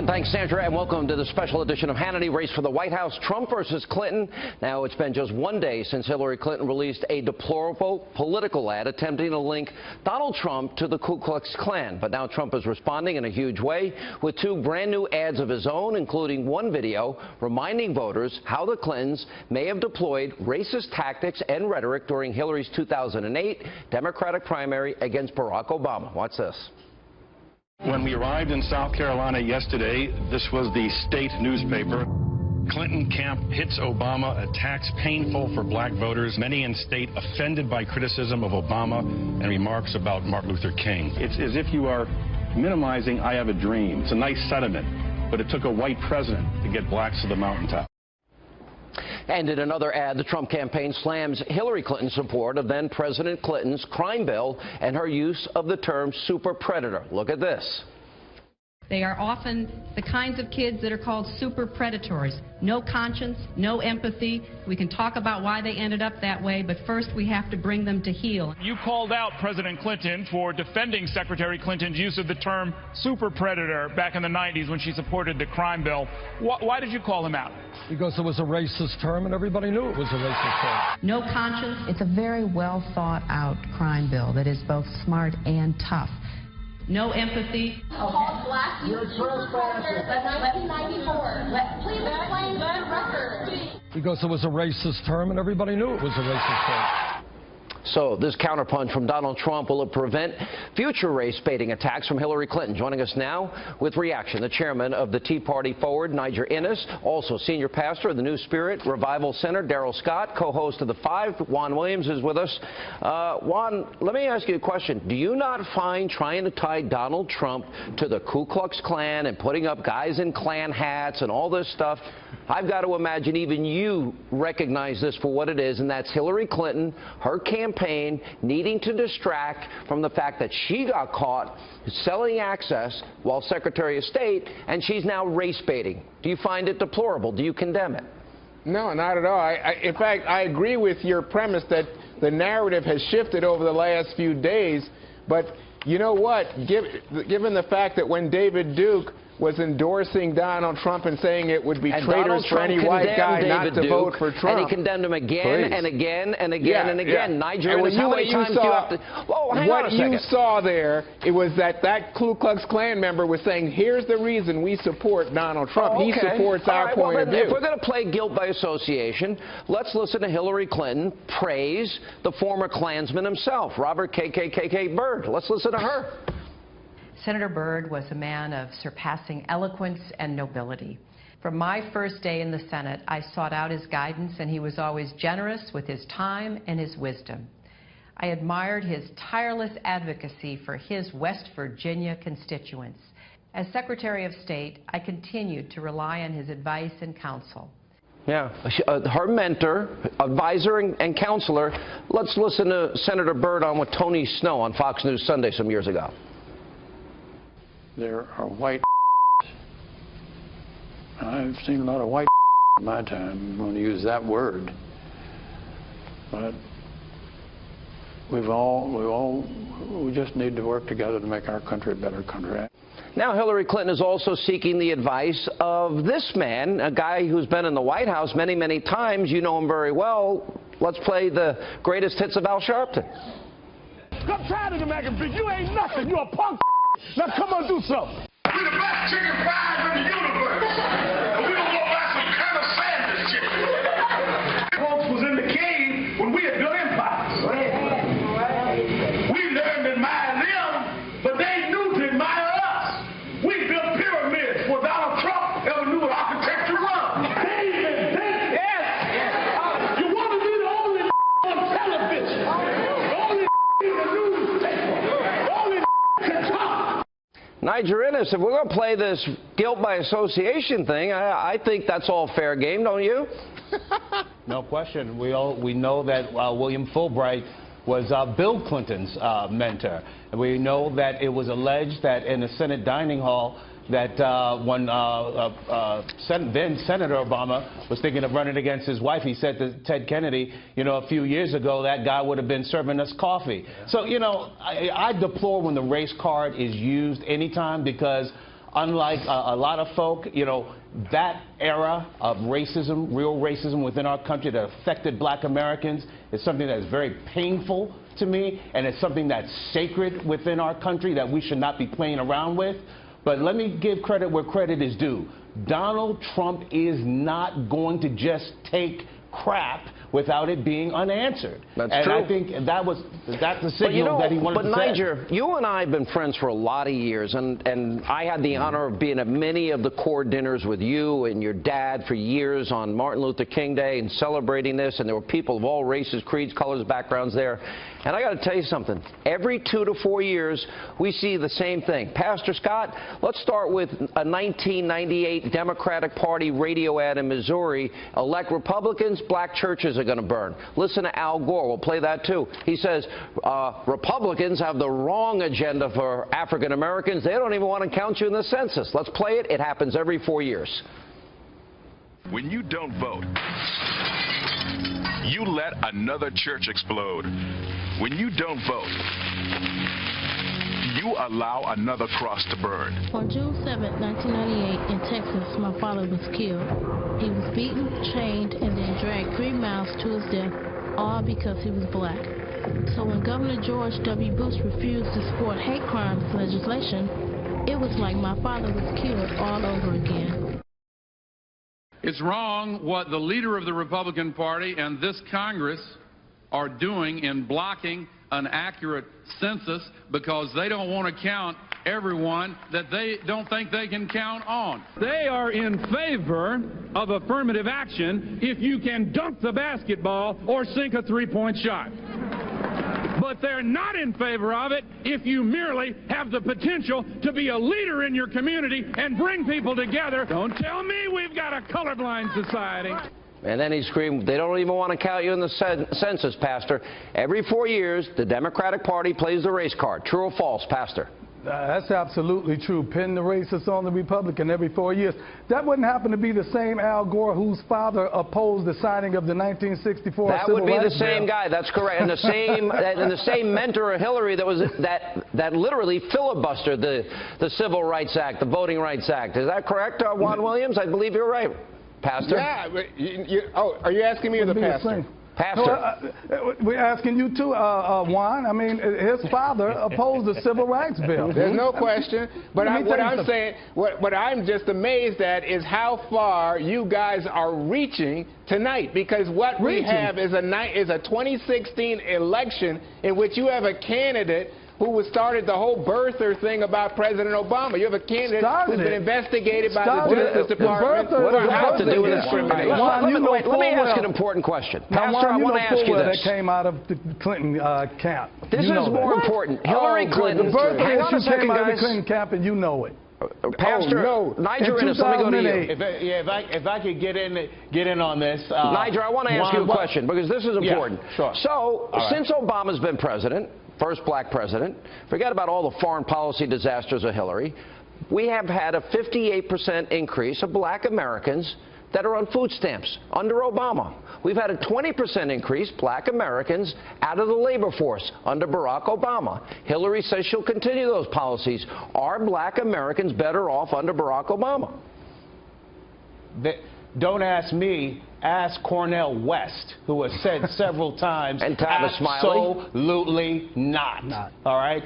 And thanks, Sandra, and welcome to the special edition of Hannity. Race for the White House, Trump versus Clinton. Now, it's been just one day since Hillary Clinton released a deplorable political ad attempting to link Donald Trump to the Ku Klux Klan. But now Trump is responding in a huge way with two brand new ads of his own, including one video reminding voters how the Clintons may have deployed racist tactics and rhetoric during Hillary's 2008 Democratic primary against Barack Obama. Watch this. When we arrived in South Carolina yesterday, this was the state newspaper. Clinton camp hits Obama, attacks painful for black voters. Many in state offended by criticism of Obama and remarks about Martin Luther King. It's as if you are minimizing I Have a Dream. It's a nice sentiment, but it took a white president to get blacks to the mountaintop. And in another ad, the Trump campaign slams Hillary Clinton's support of then-President Clinton's crime bill and her use of the term super predator. Look at this. They are often the kinds of kids that are called super predators. No conscience, no empathy. We can talk about why they ended up that way, but first we have to bring them to heel. You called out President Clinton for defending Secretary Clinton's use of the term super predator back in the 90s when she supported the crime bill. Why did you call him out? Because it was a racist term and everybody knew it was a racist term. No conscience. It's a very well thought out crime bill that is both smart and tough. No empathy. Called black youth protesters in 1994. Please explain the record. Because it was a racist term and everybody knew it was a racist term. So this counterpunch from Donald Trump, will it prevent future race-baiting attacks from Hillary Clinton? Joining us now with reaction, the chairman of the Tea Party Forward, Niger Innis, also senior pastor of the New Spirit Revival Center, Daryl Scott, co-host of The Five, Juan Williams is with us. Juan, let me ask you a question. Do you not find trying to tie Donald Trump to the Ku Klux Klan and putting up guys in Klan hats and all this stuff, I've got to imagine even you recognize this for what it is, and that's Hillary Clinton, her campaign needing to distract from the fact that she got caught selling access while Secretary of State, and she's now race baiting. Do you find it deplorable? Do you condemn it? No, not at all. In fact, I agree with your premise that the narrative has shifted over the last few days. But you know what? Given the fact that when David Duke was endorsing Donald Trump and saying it would be traitors for any white guy not to vote for Trump. And he condemned him again and again and again and again. Niger, how many times do you have to... Whoa, hang on a second. What you saw there, it was that Ku Klux Klan member was saying, here's the reason we support Donald Trump. Oh, okay. He supports our point of view. If we're going to play guilt by association, let's listen to Hillary Clinton praise the former Klansman himself, Robert KKK Byrd. Let's listen to her. Senator Byrd was a man of surpassing eloquence and nobility. From my first day in the Senate, I sought out his guidance, and he was always generous with his time and his wisdom. I admired his tireless advocacy for his West Virginia constituents. As Secretary of State, I continued to rely on his advice and counsel. Yeah, her mentor, advisor, and counselor. Let's listen to Senator Byrd on with Tony Snow on Fox News Sunday some years ago. There are white. I've seen a lot of white in my time. I'm going to use that word. But we just need to work together to make our country a better country. Now Hillary Clinton is also seeking the advice of this man, a guy who's been in the White House many, many times. You know him very well. Let's play the greatest hits of Al Sharpton. I'm tired of the mac and cheese. You ain't nothing. You a punk. Now come on, do something. We're the best chicken fries in the universe. And we don't go buy some Colonel Sanders chicken. Folks was in the cave when we had built empires. We learned to admire them, but they knew to admire us. We built pyramids before Donald Trump ever knew what architecture was. Yes. You want to be the only on television, the only in the newspaper, the only can talk. Niger Innis, if we're going to play this guilt by association thing, I think that's all fair game, don't you? No question. We know that William Fulbright was Bill Clinton's mentor. And we know that it was alleged that in the Senate dining hall that when then Senator Obama was thinking of running against his wife, he said to Ted Kennedy, you know, a few years ago, that guy would have been serving us coffee. Yeah. So, you know, I deplore when the race card is used anytime, because unlike a lot of folk, you know, that era of racism, real racism within our country that affected black Americans is something that is very painful to me, and it's something that's sacred within our country that we should not be playing around with. But let me give credit where credit is due. Donald Trump is not going to just take crap without it being unanswered. That's and true. I think that's the signal that he wanted to send. But Niger, you and I have been friends for a lot of years, and I had the honor of being at many of the core dinners with you and your dad for years on Martin Luther King Day and celebrating this, and there were people of all races, creeds, colors, backgrounds there. And I got to tell you something. Every 2 to 4 years, we see the same thing. Pastor Scott, let's start with a 1998 Democratic Party radio ad in Missouri. Elect Republicans, black churches are going to burn. Listen to Al Gore. We'll play that, too. He says, Republicans have the wrong agenda for African Americans. They don't even want to count you in the census. Let's play it. It happens every 4 years. When you don't vote, you let another church explode. When you don't vote, you allow another cross to burn. On June 7, 1998, in Texas, my father was killed. He was beaten, chained, and then dragged 3 miles to his death, all because he was black. So when Governor George W. Bush refused to support hate crimes legislation, it was like my father was killed all over again. It's wrong what the leader of the Republican Party and this Congress are doing in blocking an accurate census because they don't want to count everyone that they don't think they can count on. They are in favor of affirmative action if you can dunk the basketball or sink a three-point shot. But they're not in favor of it if you merely have the potential to be a leader in your community and bring people together. Don't tell me we've got a colorblind society. And then he screamed, they don't even want to count you in the census, Pastor. Every 4 years, the Democratic Party plays the race card. True or false, Pastor? That's absolutely true. Pin the racist on the Republican every 4 years. That wouldn't happen to be the same Al Gore whose father opposed the signing of the 1964 That Civil would be Rights the same Bill. guy. That's correct. And the same mentor of Hillary that literally filibustered the Civil Rights Act, the Voting Rights Act. Is that correct, Juan Williams? I believe you're right, Pastor. Yeah. Are you asking me or the pastor? Pastor. No, we're asking you too, Juan. I mean, his father opposed the Civil Rights Bill. There's no question. But what I'm just amazed at is how far you guys are reaching tonight. Because what we have is a 2016 election in which you have a candidate who started the whole birther thing about President Obama. You have a candidate who's been investigated by the Justice Department. What does that have to do with discrimination? Let me ask an important question. Pastor, I want to ask you this. That came out of the Clinton camp. This is more important. Hillary Clinton. Hang on a second, guys. The Clinton camp, and you know it. Pastor, Niger Innes, let me go to you. If I could get in on this. Niger, I want to ask you a question because this is important. Yeah, sure. So, since Obama's been president, first black president, forget about all the foreign policy disasters of Hillary, we have had a 58% increase of black Americans that are on food stamps under Obama. We've had a 20% increase, black Americans, out of the labor force under Barack Obama. Hillary says she'll continue those policies. Are black Americans better off under Barack Obama? Don't ask me. Ask Cornel West, who has said several times, and Tavis Smiley. Absolutely not. All right?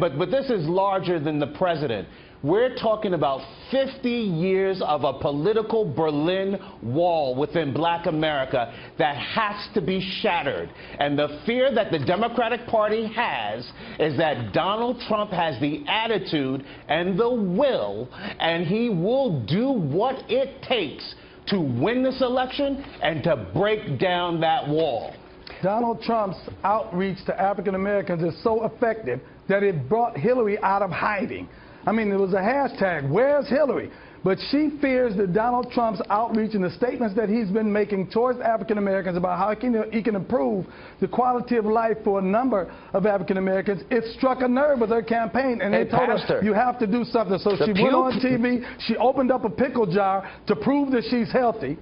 But this is larger than the president. We're talking about 50 years of a political Berlin Wall within black America that has to be shattered. And the fear that the Democratic Party has is that Donald Trump has the attitude and the will, and he will do what it takes to win this election and to break down that wall. Donald Trump's outreach to African Americans is so effective that it brought Hillary out of hiding. I mean, there was a hashtag, where's Hillary? But she fears that Donald Trump's outreach and the statements that he's been making towards African Americans about how he can improve the quality of life for a number of African Americans, it struck a nerve with her campaign. And they told her, you have to do something. So she went on TV, she opened up a pickle jar to prove that she's healthy.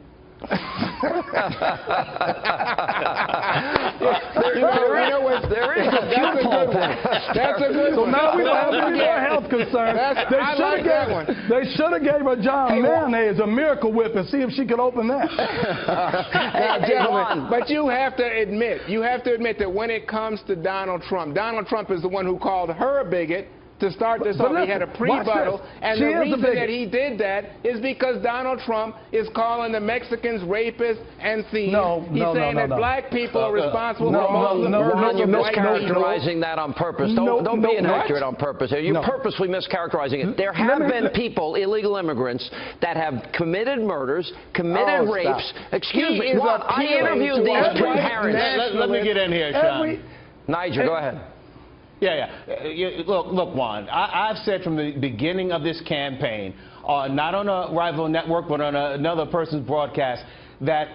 There is a pupil. That's a good one. So now we don't have any more health concerns. They should have gave her John mayonnaise a Miracle Whip and see if she could open that. Now, gentlemen, but you have to admit that when it comes to Donald Trump is the one who called her a bigot. To start this off, he had a pre-buttal, and the reason that he did that is because Donald Trump is calling the Mexicans rapists and thieves. He's saying that black people are responsible for most of the murders You're of white people. mischaracterizing that on purpose. Don't be inaccurate on purpose. You're purposely mischaracterizing it. There have been people, illegal immigrants, that have committed murders, committed rapes. Excuse me. I interviewed these two parents. Let me get in here, Sean. Niger, go ahead. Look, Juan, I've said from the beginning of this campaign, not on a rival network, but on another person's broadcast, that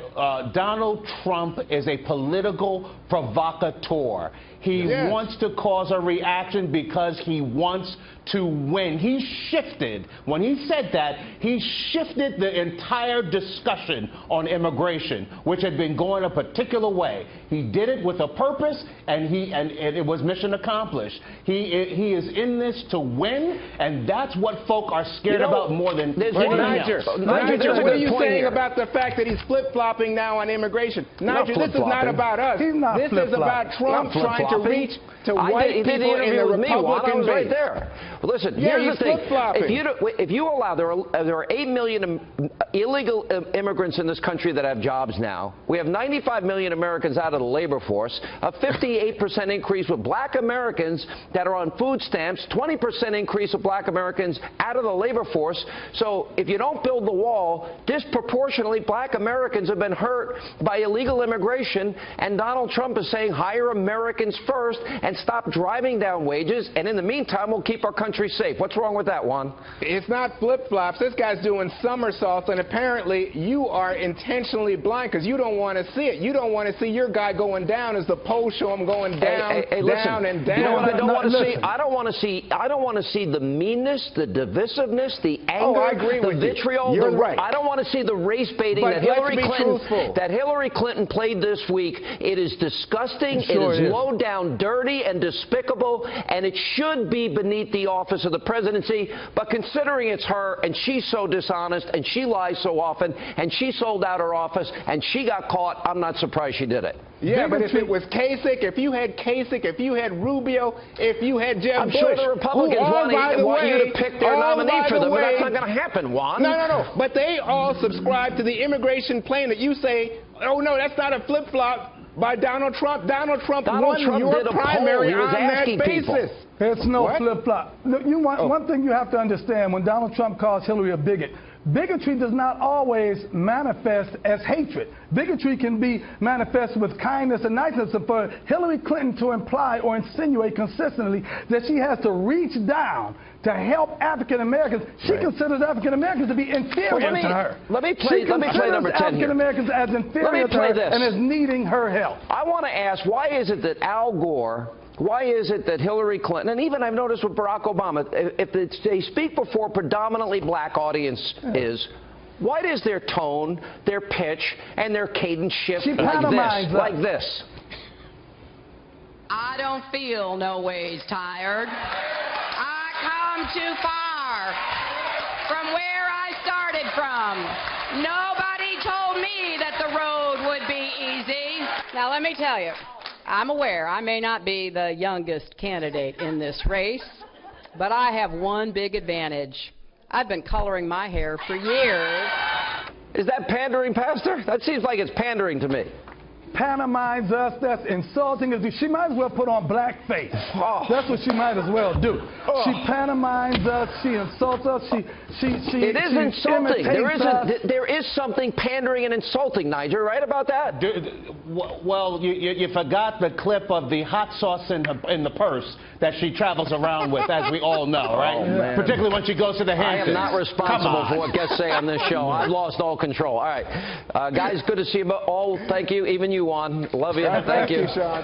Donald Trump is a political provocateur. He wants to cause a reaction because he wants to win. He shifted. When he said that, he shifted the entire discussion on immigration, which had been going a particular way. He did it with a purpose, and it was mission accomplished. He is in this to win, and that's what folk are scared about more than anything else. Niger, what are you saying about the fact that he's flip-flopping now on immigration? Niger, this is not about us. This is about Trump trying to reach to white people in the Republican base. Right there. Well, listen, here's the thing. If you allow, there are 8 million illegal immigrants in this country that have jobs now. We have 95 million Americans out of the labor force, a 58% increase with black Americans that are on food stamps, 20% increase of black Americans out of the labor force. So if you don't build the wall, disproportionately black Americans have been hurt by illegal immigration, and Donald Trump is saying hire Americans first and stop driving down wages, and in the meantime we'll keep our country safe. What's wrong with that, Juan? It's not flip-flops. This guy's doing somersaults, and apparently you are intentionally blind because you don't want to see it. You don't want to see your guy going down as the polls show him going down, down, and down. You know what I don't want to see? I don't want to see the meanness, the divisiveness, the anger, the vitriol. You're right. I don't want to see the race baiting that Hillary Clinton played this week. It is disgusting. It is low down, dirty, and despicable, and it should be beneath the office of the presidency. But considering it's her, and she's so dishonest, and she lies so often, and she sold out her office, and she got caught, I'm not surprised she did it. Yeah, but if it was Kasich, if you had Rubio, if you had Jeb I'm Bush, sure the Republicans want you to pick their nominee for them, but that's not going to happen, Juan. No. But they all subscribe to the immigration plan that you say, oh, no, that's not a flip-flop by Donald Trump. Donald Trump won your primary on that basis. It's no flip-flop. One thing you have to understand, when Donald Trump calls Hillary a bigot, bigotry does not always manifest as hatred. Bigotry can be manifested with kindness and niceness. And for Hillary Clinton to imply or insinuate consistently that she has to reach down to help African Americans, she considers African Americans to be inferior to her. Let me play number 10 here. African Americans as inferior to her and as needing her help. I want to ask, why is it that Al Gore, why is it that Hillary Clinton, and even I've noticed with Barack Obama, if they speak before a predominantly black audience why does their tone, their pitch, and their cadence shift like this? I don't feel no ways tired. I come too far from where I started from. Nobody told me that the road would be easy. Now let me tell you, I'm aware I may not be the youngest candidate in this race, but I have one big advantage. I've been coloring my hair for years. Is that pandering, Pastor? That seems like it's pandering to me. Pantomimes us, that's insulting. She might as well put on blackface. That's what she might as well do. She pantomimes us, she insults us, she it is insulting. There is something pandering and insulting, Niger, right about that? Well, you forgot the clip of the hot sauce in the purse that she travels around with, as we all know, right? Particularly when she goes to the Hamptons. I am not responsible for what guests say on this show. I've lost all control. All right. Guys, good to see you all. Thank you. Even you, Juan. Love you. Thank you. Sean.